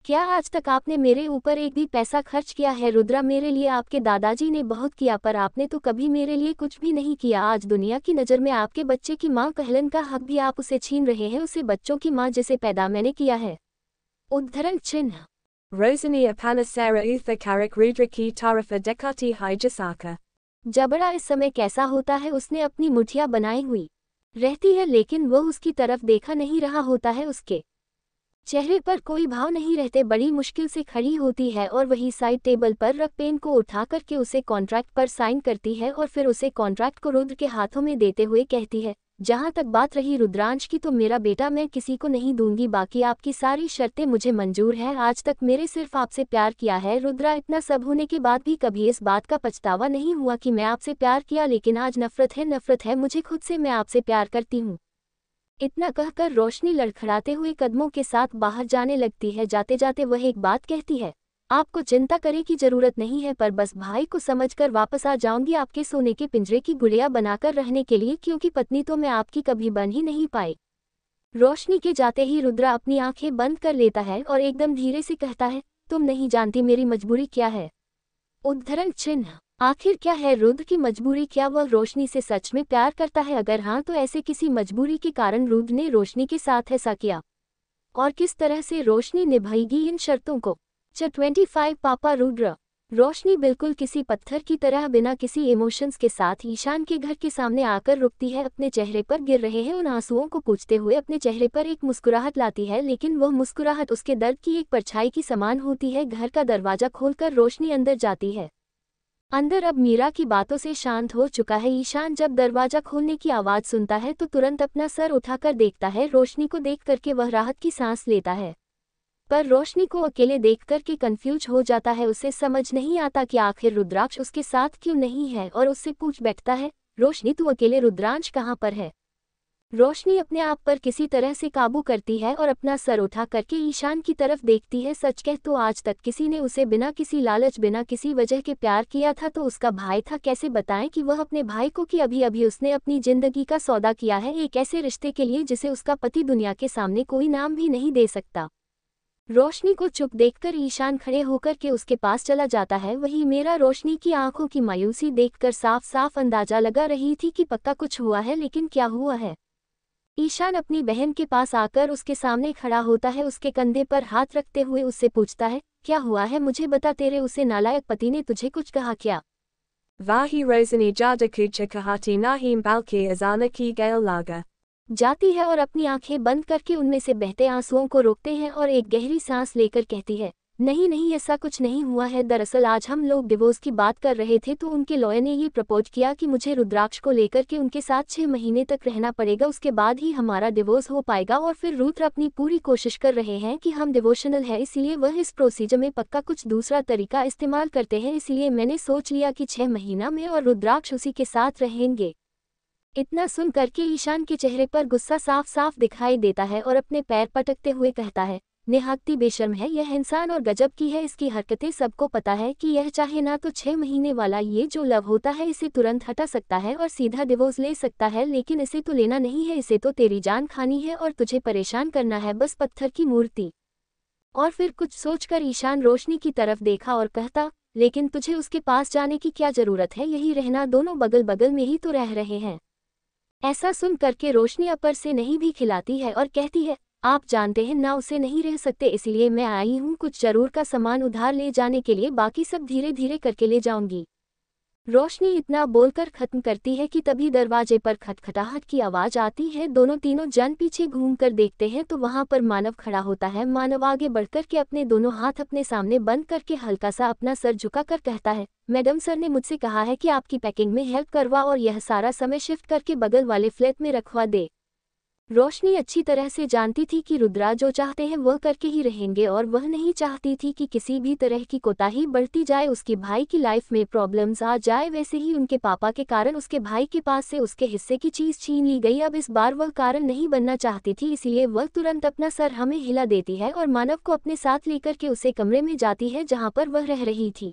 क्या आज तक आपने मेरे ऊपर एक भी पैसा खर्च किया है रुद्रा? मेरे लिए आपके दादाजी ने बहुत किया, पर आपने तो कभी मेरे लिए कुछ भी नहीं किया। आज दुनिया की नज़र में आपके बच्चे की मां कहलन का हक भी आप उसे छीन रहे हैं, उसे बच्चों की मां जिसे पैदा मैंने किया है। उद्धरण चिन्ह। Rosania Panacera Utha Karak Rudraki Tarafa Dekati Hijasaka। जबड़ा इस समय कैसा होता है, उसने अपनी मुठिया बनाई हुई रहती है, लेकिन वह उसकी तरफ देखा नहीं रहा होता है। उसके चेहरे पर कोई भाव नहीं रहते, बड़ी मुश्किल से खड़ी होती है और वही साइड टेबल पर रख पेन को उठा करके उसे कॉन्ट्रैक्ट पर साइन करती है और फिर उसे कॉन्ट्रैक्ट को रुद्र के हाथों में देते हुए कहती है, जहाँ तक बात रही रुद्रांश की, तो मेरा बेटा मैं किसी को नहीं दूंगी, बाकी आपकी सारी शर्तें मुझे मंजूर है। आज तक मेरे सिर्फ आपसे प्यार किया है रुद्रा, इतना सब होने के बाद भी कभी इस बात का पछतावा नहीं हुआ कि मैं आपसे प्यार किया, लेकिन आज नफरत है मुझे खुद से, मैं आपसे प्यार करती हूँ। इतना कहकर रोशनी लड़खड़ाते हुए कदमों के साथ बाहर जाने लगती है। जाते जाते वह एक बात कहती है, आपको चिंता करने की जरूरत नहीं है, पर बस भाई को समझकर वापस आ जाऊंगी आपके सोने के पिंजरे की गुड़िया बनाकर रहने के लिए, क्योंकि पत्नी तो मैं आपकी कभी बन ही नहीं पाई। रोशनी के जाते ही रुद्रा अपनी आंखें बंद कर लेता है और एकदम धीरे से कहता है, तुम नहीं जानती मेरी मजबूरी क्या है। उद्धरण चिन्ह। आखिर क्या है रुद्र की मजबूरी? क्या वह रोशनी से सच में प्यार करता है? अगर हाँ, तो ऐसे किसी मजबूरी के कारण रुद्र ने रोशनी के साथ ऐसा किया, और किस तरह से रोशनी निभाएगी इन शर्तों को। 25 पापा रुद्र। रोशनी बिल्कुल किसी पत्थर की तरह बिना किसी इमोशंस के साथ ईशान के घर के सामने आकर रुकती है। अपने चेहरे पर गिर रहे हैं उन आंसुओं को पोंछते हुए अपने चेहरे पर एक मुस्कुराहट लाती है, लेकिन वह मुस्कुराहट उसके दर्द की एक परछाई की समान होती है। घर का दरवाजा खोलकर रोशनी अंदर जाती है। अंदर अब मीरा की बातों से शांत हो चुका है। ईशान जब दरवाजा खोलने की आवाज़ सुनता है तो तुरंत अपना सर उठाकर देखता है। रोशनी को देख करके वह राहत की सांस लेता है, पर रोशनी को अकेले देख करके कंफ्यूज हो जाता है। उसे समझ नहीं आता कि आखिर रुद्राक्ष उसके साथ क्यों नहीं है, और उससे पूछ बैठता है, रोशनी तू अकेले, रुद्रांश कहाँ पर है? रोशनी अपने आप पर किसी तरह से काबू करती है और अपना सर उठा करके ईशान की तरफ देखती है। सच कह तो आज तक किसी ने उसे बिना किसी लालच, बिना किसी वजह के प्यार किया था तो उसका भाई था। कैसे बताएं कि वह अपने भाई को कि अभी अभी उसने अपनी जिंदगी का सौदा किया है एक ऐसे रिश्ते के लिए जिसे उसका पति दुनिया के सामने कोई नाम भी नहीं दे सकता। रोशनी को चुप देखकर ईशान खड़े होकर के उसके पास चला जाता है। वही मेरा रोशनी की आंखों की मायूसी देखकर साफ साफ अंदाजा लगा रही थी कि पक्का कुछ हुआ है, लेकिन क्या हुआ है? ईशान अपनी बहन के पास आकर उसके सामने खड़ा होता है, उसके कंधे पर हाथ रखते हुए उससे पूछता है, क्या हुआ है मुझे बता, तेरे उसे नालायक पति ने तुझे कुछ कहा क्या? Vahi Rosani Jada Kucha Kahati Nahim Balki Azana Ki Gail Laga। जाती है और अपनी आंखें बंद करके उनमें से बहते आंसुओं को रोकते हैं और एक गहरी सांस लेकर कहती है, नहीं नहीं, ऐसा कुछ नहीं हुआ है। दरअसल आज हम लोग डिवोर्स की बात कर रहे थे तो उनके लॉयर ने ये प्रपोज किया कि मुझे रुद्राक्ष को लेकर के उनके साथ 6 महीने तक रहना पड़ेगा, उसके बाद ही हमारा डिवोर्स हो पाएगा। और फिर रुद्र अपनी पूरी कोशिश कर रहे हैं कि हम डिवोशनल है, इसलिए वह इस प्रोसीजर में पक्का कुछ दूसरा तरीका इस्तेमाल करते हैं, इसलिए मैंने सोच लिया कि 6 महीना में और रुद्राक्ष उसी के साथ रहेंगे। इतना सुन करके ईशान के चेहरे पर गुस्सा साफ साफ दिखाई देता है और अपने पैर पटकते हुए कहता है, नेहाकती बेशर्म है यह इंसान और गजब की है इसकी हरकतें। सबको पता है कि यह चाहे ना तो 6 महीने वाला ये जो लव होता है इसे तुरंत हटा सकता है और सीधा डिवोर्स ले सकता है, लेकिन इसे तो लेना नहीं है, इसे तो तेरी जान खानी है और तुझे परेशान करना है, बस पत्थर की मूर्ति। और फिर कुछ सोचकर ईशान रोशनी की तरफ देखा और कहता, लेकिन तुझे उसके पास जाने की क्या जरूरत है, यही रहना, दोनों बगल बगल में ही तो रह रहे हैं। ऐसा सुन करके रोशनी अपर से नहीं भी खिलाती है और कहती है, आप जानते हैं ना उसे नहीं रह सकते, इसलिए मैं आई हूँ कुछ जरूर का सामान उधार ले जाने के लिए, बाकी सब धीरे धीरे करके ले जाऊंगी। रोशनी इतना बोलकर खत्म करती है कि तभी दरवाजे पर खटखटाहट की आवाज आती है। दोनों तीनों जन पीछे घूमकर देखते हैं तो वहां पर मानव खड़ा होता है। मानव आगे बढ़कर के अपने दोनों हाथ अपने सामने बंद करके हल्का सा अपना सर झुकाकर कहता है, मैडम सर ने मुझसे कहा है कि आपकी पैकिंग में हेल्प करवा और यह सारा समय शिफ्ट करके बगल वाले फ्लैट में रखवा दे। रोशनी अच्छी तरह से जानती थी कि रुद्रा जो चाहते हैं वह करके ही रहेंगे और वह नहीं चाहती थी कि किसी भी तरह की कोताही बढ़ती जाए, उसके भाई की लाइफ में प्रॉब्लम्स आ जाए। वैसे ही उनके पापा के कारण उसके भाई के पास से उसके हिस्से की चीज छीन ली गई। अब इस बार वह कारण नहीं बनना चाहती थी, इसलिए वह तुरंत अपना सर हमें हिला देती है और मानव को अपने साथ लेकर के उसे कमरे में जाती है जहाँ पर वह रह रही थी।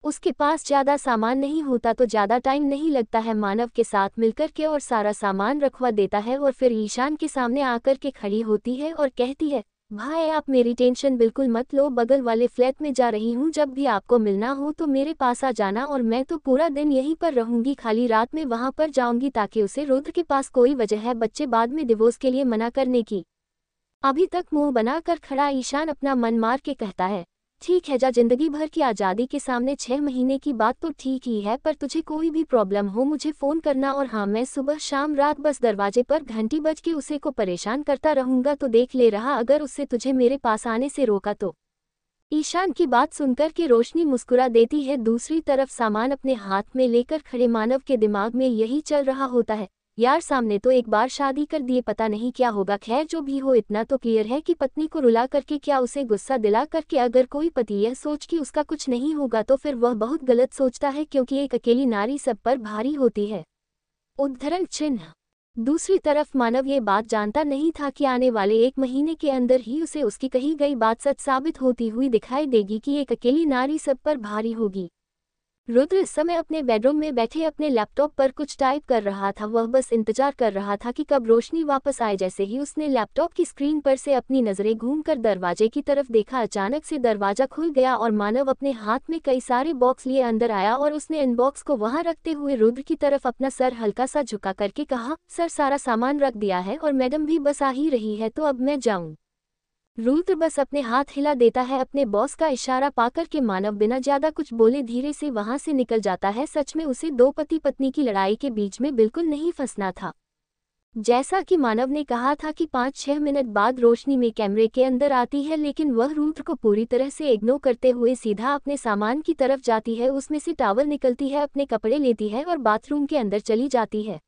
उसके पास ज़्यादा सामान नहीं होता तो ज़्यादा टाइम नहीं लगता है, मानव के साथ मिलकर के और सारा सामान रखवा देता है और फिर ईशान के सामने आकर के खड़ी होती है और कहती है, भाई आप मेरी टेंशन बिल्कुल मत लो, बगल वाले फ्लैट में जा रही हूँ, जब भी आपको मिलना हो तो मेरे पास आ जाना और मैं तो पूरा दिन यहीं पर रहूँगी, खाली रात में वहाँ पर जाऊँगी ताकि उसे रुद्र के पास कोई वजह है बच्चे बाद में डिवोर्स के लिए मना करने की। अभी तक मुँह बनाकर खड़ा ईशान अपना मन मार के कहता है, ठीक है जा, जिंदगी भर की आज़ादी के सामने 6 महीने की बात तो ठीक ही है, पर तुझे कोई भी प्रॉब्लम हो मुझे फ़ोन करना और हाँ मैं सुबह शाम रात बस दरवाजे पर घंटी बज के उसे को परेशान करता रहूँगा, तो देख ले रहा अगर उससे तुझे मेरे पास आने से रोका तो। ईशान की बात सुनकर के रोशनी मुस्कुरा देती है। दूसरी तरफ सामान अपने हाथ में लेकर खड़े मानव के दिमाग में यही चल रहा होता है, यार सामने तो एक बार शादी कर दिए, पता नहीं क्या होगा। खैर जो भी हो, इतना तो क्लियर है कि पत्नी को रुला करके क्या उसे गुस्सा दिला करके अगर कोई पति यह सोच कि उसका कुछ नहीं होगा तो फिर वह बहुत गलत सोचता है, क्योंकि एक अकेली नारी सब पर भारी होती है। उद्धरण चिन्ह। दूसरी तरफ मानव ये बात जानता नहीं था कि आने वाले 1 महीने के अंदर ही उसे उसकी कही गई बात सच साबित होती हुई दिखाई देगी कि एक अकेली नारी सब पर भारी होगी। रुद्र इस समय अपने बेडरूम में बैठे अपने लैपटॉप पर कुछ टाइप कर रहा था। वह बस इंतजार कर रहा था कि कब रोशनी वापस आए। जैसे ही उसने लैपटॉप की स्क्रीन पर से अपनी नजरें घूमकर दरवाजे की तरफ देखा, अचानक से दरवाजा खुल गया और मानव अपने हाथ में कई सारे बॉक्स लिए अंदर आया और उसने इन बॉक्स को वहां रखते हुए रुद्र की तरफ अपना सर हल्का सा झुका करके कहा, सर सारा सामान रख दिया है और मैडम भी बस आ ही रही है, तो अब मैं जाऊं। रुद्र बस अपने हाथ हिला देता है अपने बॉस का इशारा पाकर के मानव बिना ज्यादा कुछ बोले धीरे से वहां से निकल जाता है। सच में उसे 2 पति पत्नी की लड़ाई के बीच में बिल्कुल नहीं फंसना था। जैसा कि मानव ने कहा था कि 5-6 मिनट बाद रोशनी में कैमरे के अंदर आती है, लेकिन वह रुद्र को पूरी तरह से इग्नोर करते हुए सीधा अपने सामान की तरफ जाती है। उसमें से टॉवल निकलती है, अपने कपड़े लेती है और बाथरूम के अंदर चली जाती है।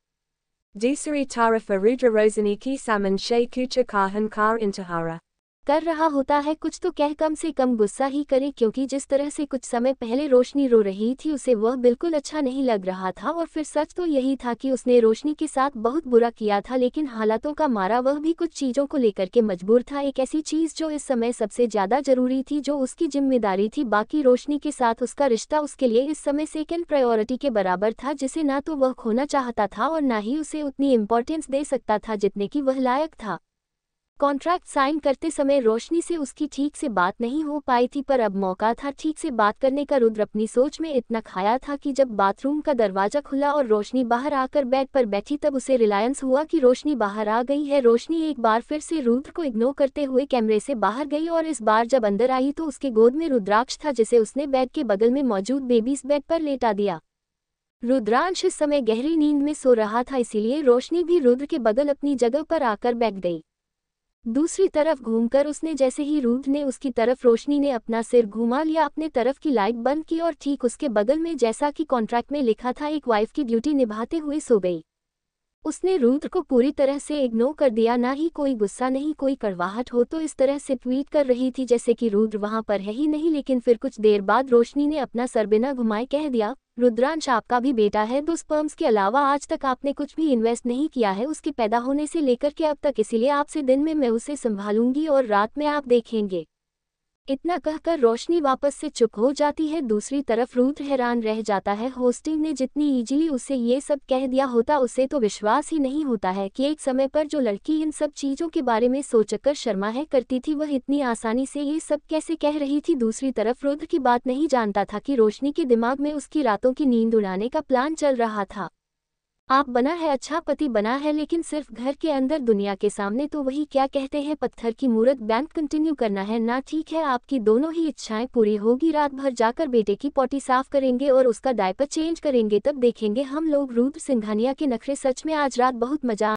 Disari Tarafa Rudra Rosani Ki Saman Shay Kucha Kahan Kar Intahara। कर रहा होता है कुछ तो कह कम से कम गुस्सा ही करे, क्योंकि जिस तरह से कुछ समय पहले रोशनी रो रही थी उसे वह बिल्कुल अच्छा नहीं लग रहा था। और फिर सच तो यही था कि उसने रोशनी के साथ बहुत बुरा किया था, लेकिन हालातों का मारा वह भी कुछ चीज़ों को लेकर के मजबूर था। एक ऐसी चीज़ जो इस समय सबसे ज़्यादा जरूरी थी, जो उसकी जिम्मेदारी थी। बाकी रोशनी के साथ उसका रिश्ता उसके लिए इस समय सेकेंड प्रायोरिटी के बराबर था, जिसे ना तो वह खोना चाहता था और ना ही उसे उतनी इम्पोर्टेंस दे सकता था जितने की वह लायक था। कॉन्ट्रैक्ट साइन करते समय रोशनी से उसकी ठीक से बात नहीं हो पाई थी, पर अब मौका था ठीक से बात करने का। रुद्र अपनी सोच में इतना खाया था कि जब बाथरूम का दरवाजा खुला और रोशनी बाहर आकर बेड पर बैठी, तब उसे रिलायंस हुआ कि रोशनी बाहर आ गई है। रोशनी एक बार फिर से रुद्र को इग्नोर करते हुए कैमरे से बाहर गई और इस बार जब अंदर आई तो उसके गोद में रुद्राक्ष था, जिसे उसने बेड के बगल में मौजूद बेबीज बेड पर लेटा दिया। रुद्रांश इस समय गहरी नींद में सो रहा था, इसीलिए रोशनी भी रुद्र के बगल अपनी जगह पर आकर बैठ गई। दूसरी तरफ घूमकर उसने जैसे ही रुद्र ने उसकी तरफ रोशनी ने अपना सिर घुमा लिया, अपने तरफ की लाइट बंद की और ठीक उसके बगल में जैसा कि कॉन्ट्रैक्ट में लिखा था एक वाइफ की ड्यूटी निभाते हुए सो गई। उसने रुद्र को पूरी तरह से इग्नोर कर दिया, ना ही कोई गुस्सा नहीं कोई कड़वाहट हो, तो इस तरह से ट्वीट कर रही थी जैसे कि रुद्र वहां पर है ही नहीं। लेकिन फिर कुछ देर बाद रोशनी ने अपना सर बिना घुमाए कह दिया, रुद्रांश आपका भी बेटा है, 2 स्पर्म्स के अलावा आज तक आपने कुछ भी इन्वेस्ट नहीं किया है उसके पैदा होने से लेकर के अब तक, इसीलिए आपसे दिन में मैं उसे संभालूंगी और रात में आप देखेंगे। इतना कहकर रोशनी वापस से चुप हो जाती है। दूसरी तरफ रुद्र हैरान रह जाता है, होस्टिंग ने जितनी इजीली उसे ये सब कह दिया होता उसे तो विश्वास ही नहीं होता है कि एक समय पर जो लड़की इन सब चीज़ों के बारे में सोचकर शर्मा है करती थी, वह इतनी आसानी से ये सब कैसे कह रही थी। दूसरी तरफ रुद्र की बात नहीं जानता था कि रोशनी के दिमाग में उसकी रातों की नींद उड़ाने का प्लान चल रहा था। आप बना है, अच्छा पति बना है, लेकिन सिर्फ घर के अंदर, दुनिया के सामने तो वही क्या कहते हैं पत्थर की मूरत। बैंक कंटिन्यू करना है ना, ठीक है आपकी दोनों ही इच्छाएं पूरी होगी। रात भर जाकर बेटे की पॉटी साफ करेंगे और उसका डायपर चेंज करेंगे, तब देखेंगे हम लोग रुद्र सिंघानिया के नखरे। सच में आज रात बहुत मजा